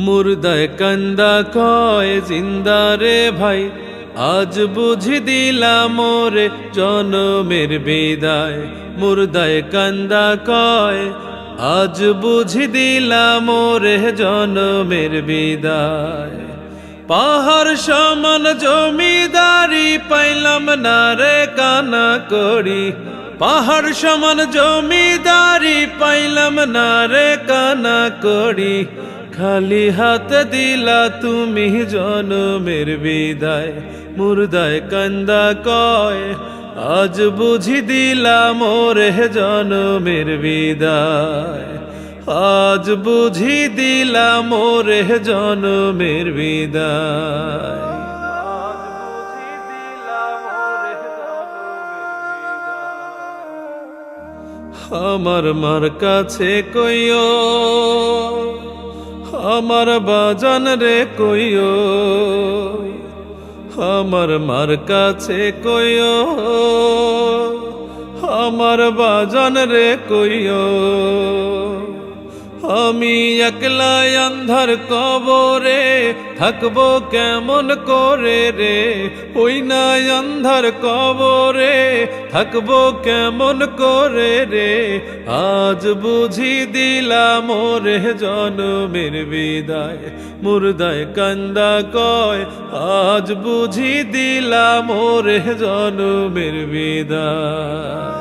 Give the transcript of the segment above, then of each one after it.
মুর্দায় কান্দা কয় জিন্দা রে ভাই, আজ বুঝি দিলাম মোরে জনমের বিদায়। মুর্দায় কান্দা কয় আজ বুঝি দিলাম মোরে জনমের বিদায়। পাহাড় সমান জমিদারি পাইলাম না রে কানা করি, পাহাড় সমান জমিদারি পাইলাম না রে কানা করি। খালি হাত দিলা তুমি জনমের বিদায়। মুর্দায় কান্দা কয় আজ বুঝি দিলাম মোরে জনমের বিদায়। আজ বুঝি দিলাম মোরে জনমের বিদায়। আমার মার কাছে কইও, আমার বাজান রে কইও, আমার মার কাছে কইও, আমার বাজান রে কইও। আমি একলা আন্ধার কবরে থাকবো কেমন করে রে, ওই না আন্ধার কবরে থাকবো কেমন করে রে। আজ বুঝি দিলাম মোরে জনমের বিদায়। মুর্দায় কান্দা কয় আজ বুঝি দিলাম মোরে জনমের বিদায়।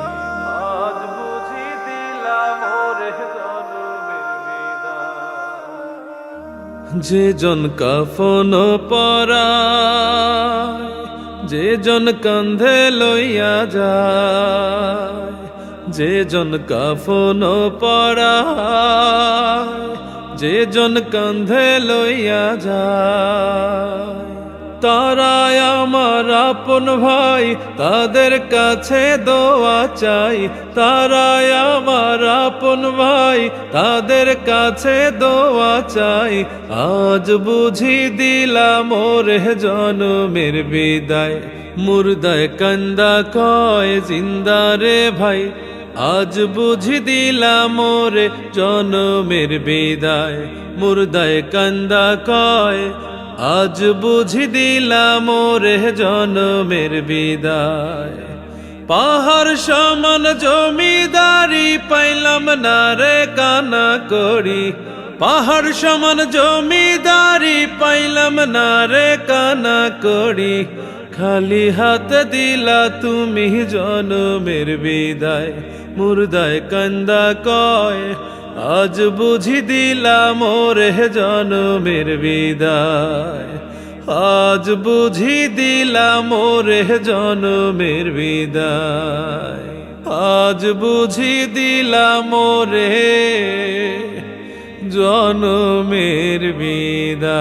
যে জন কাফন পরায়, যে জন কান্ধে লইয়া যায়, যে জন কাফন পরায়, যে জন কান্ধে লইয়া যায়। তারাই আমার আপন ভাই, তাদের কাছে দোয়া চাই। তারাই আমার আপন ভাই, তাদের কাছে দোয়া চাই। আজ বুঝি দিলাম মোরে জনমের বিদায়। মুর্দায় কান্দা কয় জিন্দা রে ভাই, আজ বুঝি দিলাম মোরে জনমের বিদায়। মুর্দায় কান্দা কয় আজ বুঝি দিলাম মোরে জনমের বিদায়। পাহাড় সমান জমিদারি পাইলাম না রে কানা করি, পাহাড় সমান জমিদারি পাইলাম না রে কানা করি। খালি হাত দিলা তুমি জনমের বিদায়। মুর্দায় কান্দা কয় আজ বুঝি দিলাম মোরে জনমের বিদায়। আজ বুঝি দিলাম মোরে জনমের বিদায়। আজ বুঝি দিলাম মোরে জনমের বিদায়।